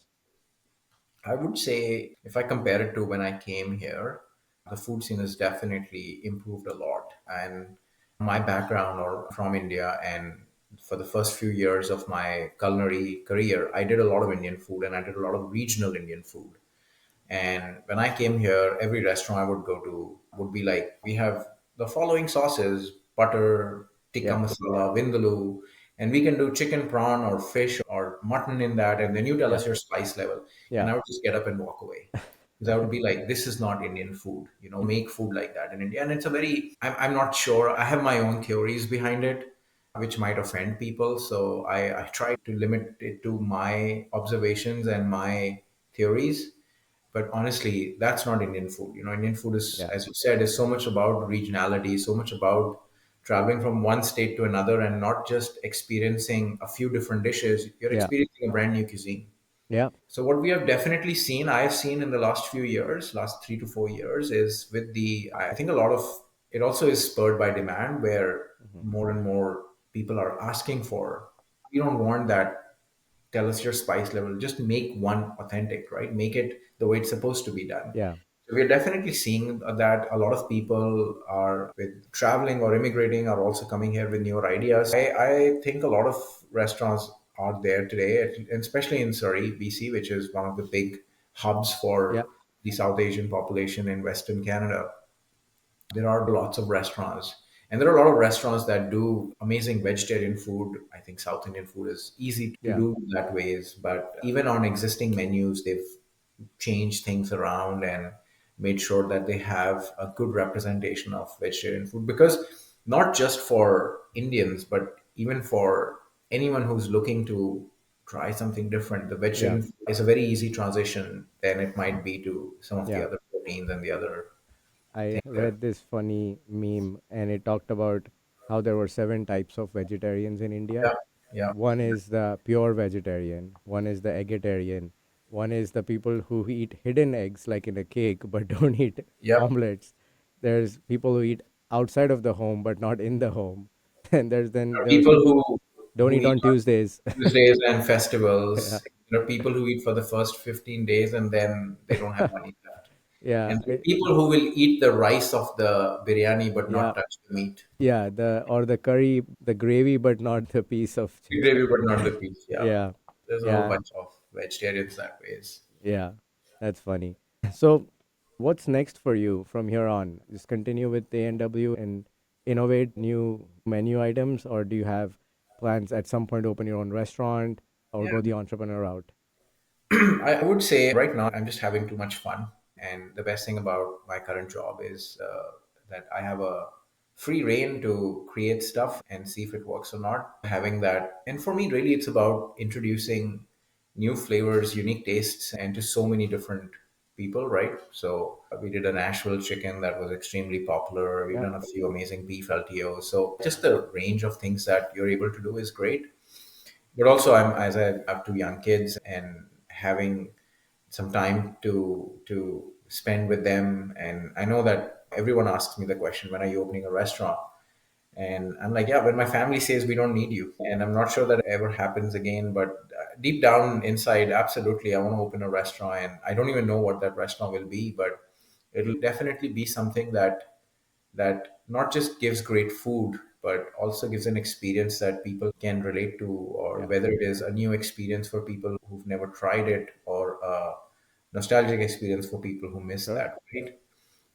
I would say if I compare it to when I came here, the food scene has definitely improved a lot. And my background or from India, and for the first few years of my culinary career, I did a lot of Indian food and I did a lot of regional Indian food. And when I came here, every restaurant I would go to would be like, we have the following sauces: butter, tikka Yeah, masala, vindaloo, and we can do chicken, prawn, or fish or mutton in that. And then you tell yeah, us your spice level. And yeah, I would just get up and walk away. Because I would be like, this is not Indian food. You know, make food like that in India. And it's a very, I'm not sure. I have my own theories behind it, which might offend people. So I try to limit it to my observations and my theories, but honestly, that's not Indian food. You know, Indian food is, yeah, as you said, is so much about regionality, so much about traveling from one state to another and not just experiencing a few different dishes. You're yeah, experiencing a brand new cuisine. yeah, So what we have definitely seen, I've seen in the last few years, last 3 to 4 years, is with the, I think a lot of it also is spurred by demand, where mhm, more and more people are asking for. We don't want that, tell us your spice level, just make one authentic, right? Make it the way it's supposed to be done. yeah, So we're definitely seeing that a lot of people are with traveling or immigrating are also coming here with newer ideas. I think a lot of restaurants are there today, and especially in Surrey, BC, which is one of the big hubs yeah, for the South Asian population in Western Canada. There are lots of restaurants, and there are a lot of restaurants that do amazing vegetarian food. I think South Indian food is easy to yeah, do that ways, but even on existing menus, they've changed things around and made sure that they have a good representation of vegetarian food, because not just for Indians, but even for anyone who's looking to try something different, the yeah, vegetarian food is a very easy transition than it might be to some of the yeah. other proteins and the other I things. read this funny meme and it talked about how there were seven types of vegetarians in India. Yeah, yeah, One is the pure vegetarian, one is the eggetarian, one is the people who eat hidden eggs like in a cake but don't eat yep. omelets. There's people who eat outside of the home but not in the home. And there was People people don't who eat eat on on Tuesdays. Tuesdays and Yeah. festivals. There are people who eat for the first 15 days and then they don't have money left. Yeah. And there are people who will eat the rice of the biryani but Yeah. not touch the meat. Yeah, the curry, the gravy but not the piece of The chicken. gravy but not the piece. Yeah. Yeah. There's a whole Yeah. bunch of vegetarians that ways. Yeah. That's funny. So, what's next for you from here on? Just continue with A&W and innovate new menu items, or do you have plans at some point to open your own restaurant or Yeah. go the entrepreneur route? I would say right now I'm just having too much fun. And the best thing about my current job is that I have a free reign to create stuff and see if it works or not. Having that. And for me, really, it's about introducing new flavors, unique tastes, and to so many different people, right? So we did a Nashville chicken that was extremely popular. We've Yeah. done a few amazing beef LTOs. So just the range of things that you're able to do is great. But also, I'm as I have two young kids and having some time to spend with them. And I know that everyone asks me the question, when are you opening a restaurant? And I'm like, yeah, when my family says we don't need you. And I'm not sure that ever happens again, but deep down inside, absolutely, I want to open a restaurant. And I don't even know what that restaurant will be, but it'll definitely be something that not just gives great food, but also gives an experience that people can relate to, or Yeah. whether it is a new experience for people who've never tried it, or nostalgic experience for people who miss Sure. that, right?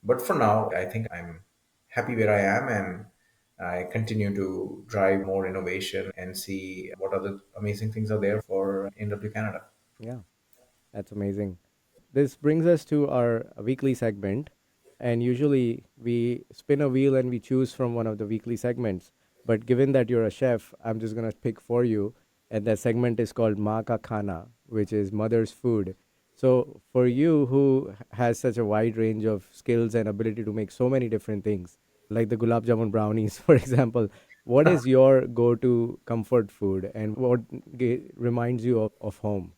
But for now, I think I'm happy where I am, and I continue to drive more innovation and see what other amazing things are there for NW Canada. Yeah, that's amazing. This brings us to our weekly segment. And usually we spin a wheel and we choose from one of the weekly segments. But given that you're a chef, I'm just going to pick for you. And that segment is called Ma Ka Khana, which is mother's food. So for you, who has such a wide range of skills and ability to make so many different things, like the gulab jamun brownies, for example, what is your go-to comfort food and what reminds you of home?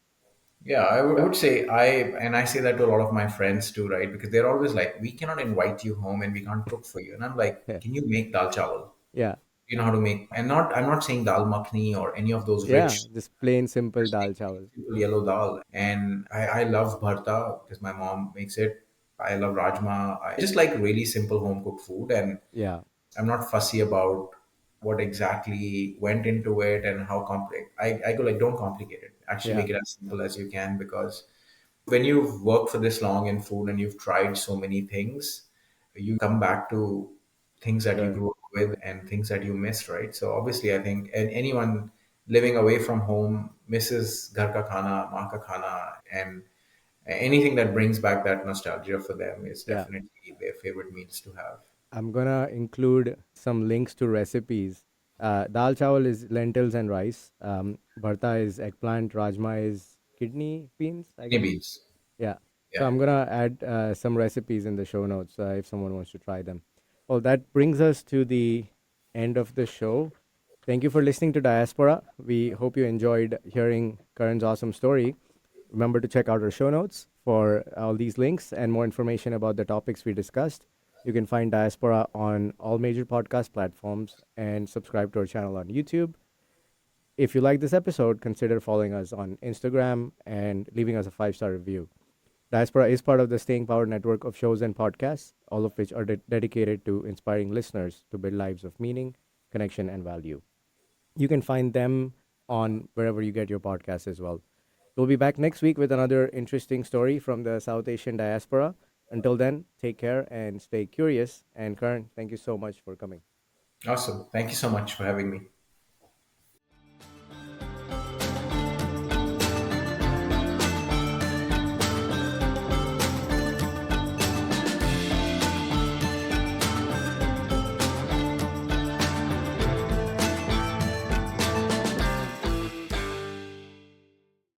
Yeah, I would say and I say that to a lot of my friends too, right? Because they're always like, we cannot invite you home and we can't cook for you. And I'm like, Yeah. can you make dal chawal? Yeah. You know how to make, and I'm not saying dal makhni or any of those Yeah, rich, just plain simple dal chawal. simple yellow dal. And I love bharta because my mom makes it. I love rajma. I just like really simple home cooked food, and Yeah, I'm not fussy about what exactly went into it and how complex. I go like, don't complicate it. Actually, yeah, make it as simple as you can, because when you've worked for this long in food and you've tried so many things, you come back to things that you sure. grew up with and things that you missed, right? So obviously, I think anyone living away from home misses ghar ka khana, maa ka khana, and anything that brings back that nostalgia for them is Yeah. definitely their favorite meals to have. I'm gonna include some links to recipes. Dal chawal is lentils and rice. Bharta is eggplant. Rajma is kidney beans, I Kidney guess. beans. Yeah. So Yeah. I'm gonna add some recipes in the show notes if someone wants to try them. Well, that brings us to the end of the show. Thank you for listening to Diaspora. We hope you enjoyed hearing Karan's awesome story. Remember to check out our show notes for all these links and more information about the topics we discussed. You can find Diaspora on all major podcast platforms and subscribe to our channel on YouTube. If you like this episode, consider following us on Instagram and leaving us a 5-star review. Diaspora is part of the Staying Power network of shows and podcasts, all of which are dedicated to inspiring listeners to build lives of meaning, connection, and value. You can find them on wherever you get your podcasts as well. We'll be back next week with another interesting story from the South Asian diaspora. Until then, take care and stay curious. And Karan, thank you so much for coming. Awesome. Thank you so much for having me.